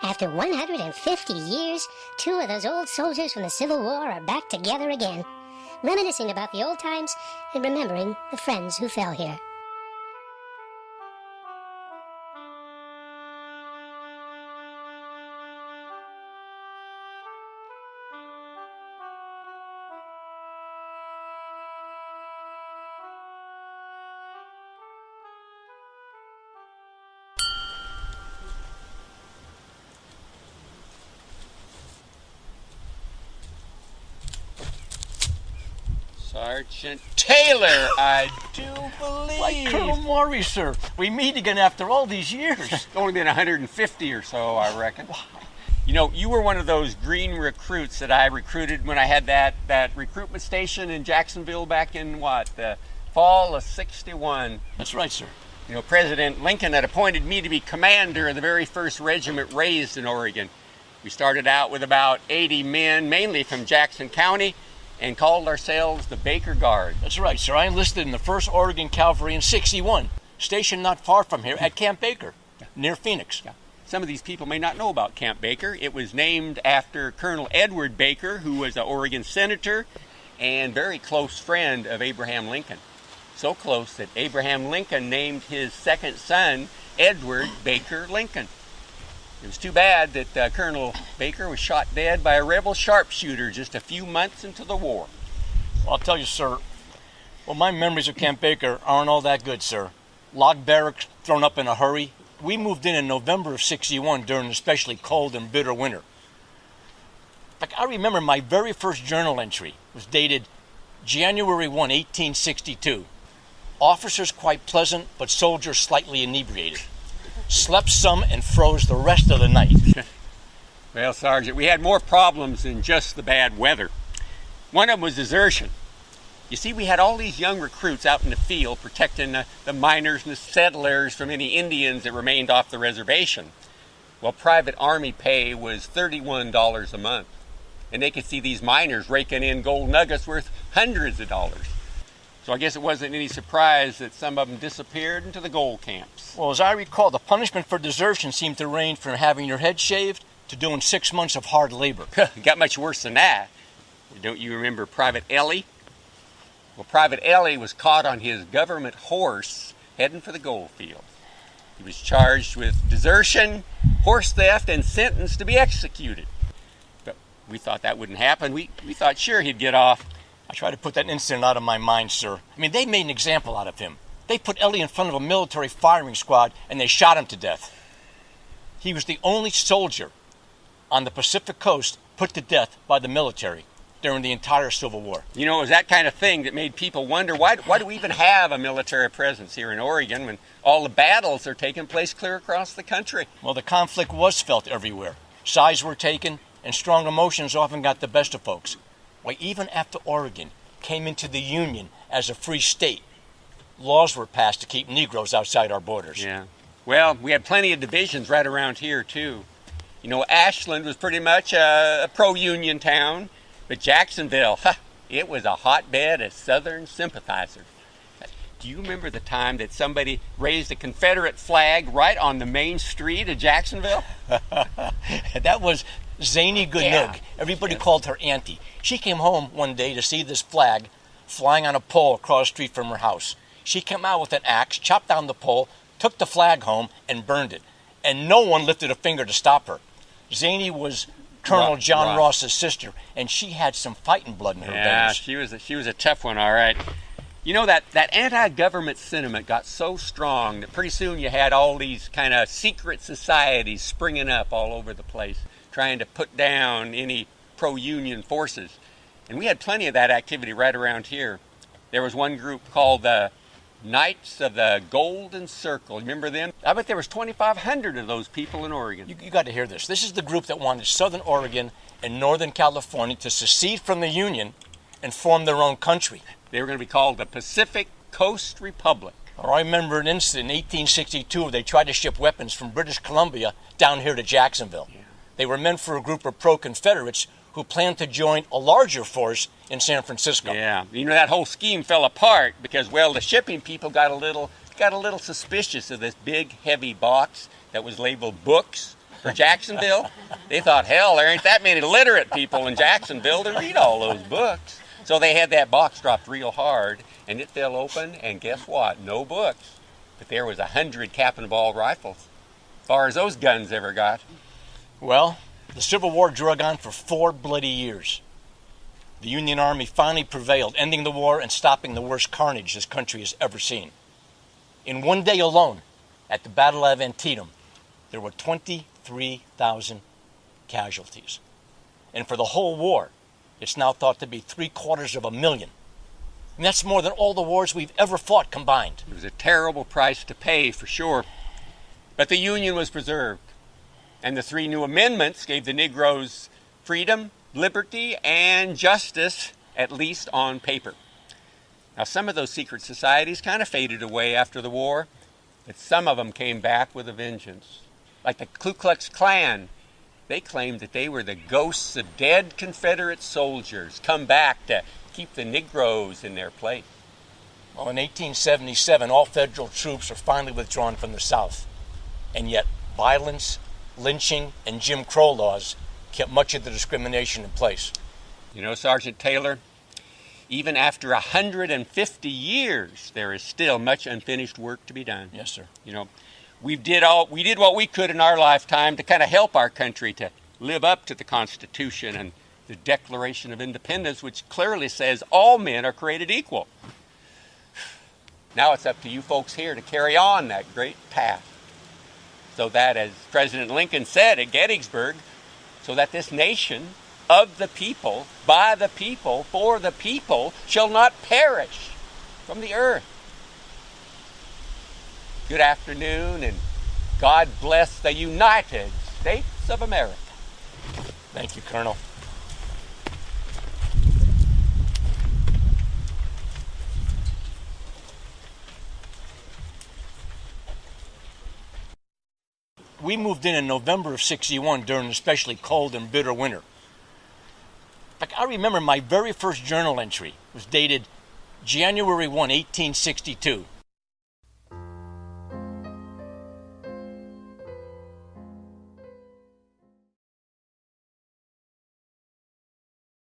After 150 years, two of those old soldiers from the Civil War are back together again, reminiscing about the old times and remembering the friends who fell here. Sergeant Taylor, I do believe. Like Colonel Maury, sir. We meet again after all these years. It's only been 150 or so, I reckon. You know, you were one of those green recruits that I recruited when I had that recruitment station in Jacksonville back in, the fall of '61. That's right, sir. You know, President Lincoln had appointed me to be commander of the very first regiment raised in Oregon. We started out with about 80 men, mainly from Jackson County, and called ourselves the Baker Guard. That's right, sir. I enlisted in the 1st Oregon Cavalry in '61, stationed not far from here at Camp Baker, near Phoenix. Yeah. Some of these people may not know about Camp Baker. It was named after Colonel Edward Baker, who was an Oregon senator and very close friend of Abraham Lincoln. So close that Abraham Lincoln named his second son Edward Baker Lincoln. It was too bad that Colonel Baker was shot dead by a rebel sharpshooter just a few months into the war. Well, I'll tell you, sir, my memories of Camp Baker aren't all that good, sir. Log barracks thrown up in a hurry. We moved in November of '61 during an especially cold and bitter winter. In fact, I remember my very first journal entry was dated January 1, 1862. Officers quite pleasant, but soldiers slightly inebriated. Slept some and froze the rest of the night. Well, Sergeant, we had more problems than just the bad weather. One of them was desertion. You see, we had all these young recruits out in the field protecting the miners and the settlers from any Indians that remained off the reservation. Well, private army pay was $31 a month, and they could see these miners raking in gold nuggets worth hundreds of dollars. So I guess it wasn't any surprise that some of them disappeared into the gold camps. Well, as I recall, the punishment for desertion seemed to range from having your head shaved to doing 6 months of hard labor. It got much worse than that. Don't you remember Private Ellie? Well, Private Ellie was caught on his government horse heading for the gold field. He was charged with desertion, horse theft, and sentenced to be executed. But we thought that wouldn't happen. We thought sure he'd get off. I try to put that incident out of my mind, sir. I mean, they made an example out of him. They put Ellie in front of a military firing squad and they shot him to death. He was the only soldier on the Pacific coast put to death by the military during the entire Civil War. You know, it was that kind of thing that made people wonder, why do we even have a military presence here in Oregon when all the battles are taking place clear across the country? Well, the conflict was felt everywhere. Sides were taken, and strong emotions often got the best of folks. Why, even after Oregon came into the Union as a free state, laws were passed to keep Negroes outside our borders. Yeah. Well, we had plenty of divisions right around here, too. You know, Ashland was pretty much a pro-Union town, but Jacksonville, it was a hotbed of Southern sympathizers. Do you remember the time that somebody raised a Confederate flag right on the main street of Jacksonville? That was Zany Goodnook. Yeah. Everybody called her Auntie. She came home one day to see this flag flying on a pole across the street from her house. She came out with an axe, chopped down the pole, took the flag home, and burned it. And no one lifted a finger to stop her. Zany was Colonel John Ross's sister, and she had some fighting blood in her veins. Yeah, she was a tough one, all right. You know, that anti-government sentiment got so strong that pretty soon you had all these kind of secret societies springing up all over the place, trying to put down any pro-union forces. And we had plenty of that activity right around here. There was one group called the Knights of the Golden Circle. Remember them? I bet there was 2,500 of those people in Oregon. You got to hear this. This is the group that wanted Southern Oregon and Northern California to secede from the Union and form their own country. They were going to be called the Pacific Coast Republic. Or I remember an incident in 1862 where they tried to ship weapons from British Columbia down here to Jacksonville. Yeah. They were meant for a group of pro-Confederates who planned to join a larger force in San Francisco. Yeah, you know, that whole scheme fell apart because, well, the shipping people got a little suspicious of this big, heavy box that was labeled books. For Jacksonville, they thought, hell, there ain't that many literate people in Jacksonville to read all those books. So they had that box dropped real hard, and it fell open, and guess what? No books. But there was 100 cap-and-ball rifles, as far as those guns ever got. Well, the Civil War drug on for 4 bloody years. The Union Army finally prevailed, ending the war and stopping the worst carnage this country has ever seen. In one day alone, at the Battle of Antietam, there were 23,000 casualties. And for the whole war, it's now thought to be 750,000. And that's more than all the wars we've ever fought combined. It was a terrible price to pay, for sure. But the Union was preserved. And the 3 new amendments gave the Negroes freedom, liberty, and justice, at least on paper. Now, some of those secret societies kind of faded away after the war, but some of them came back with a vengeance. Like the Ku Klux Klan, they claimed that they were the ghosts of dead Confederate soldiers come back to keep the Negroes in their place. Well, in 1877, all federal troops were finally withdrawn from the South. And yet, violence, lynching, and Jim Crow laws kept much of the discrimination in place. You know, Sergeant Taylor, even after 150 years, there is still much unfinished work to be done. Yes, sir. You know, we did what we could in our lifetime to kind of help our country to live up to the Constitution and the Declaration of Independence, which clearly says all men are created equal. Now it's up to you folks here to carry on that great path, so that, as President Lincoln said at Gettysburg, so that this nation of the people, by the people, for the people, shall not perish from the earth. Good afternoon, and God bless the United States of America. Thank you, Colonel. We moved in November of '61 during an especially cold and bitter winter. Like, I remember my very first journal entry was dated January 1, 1862.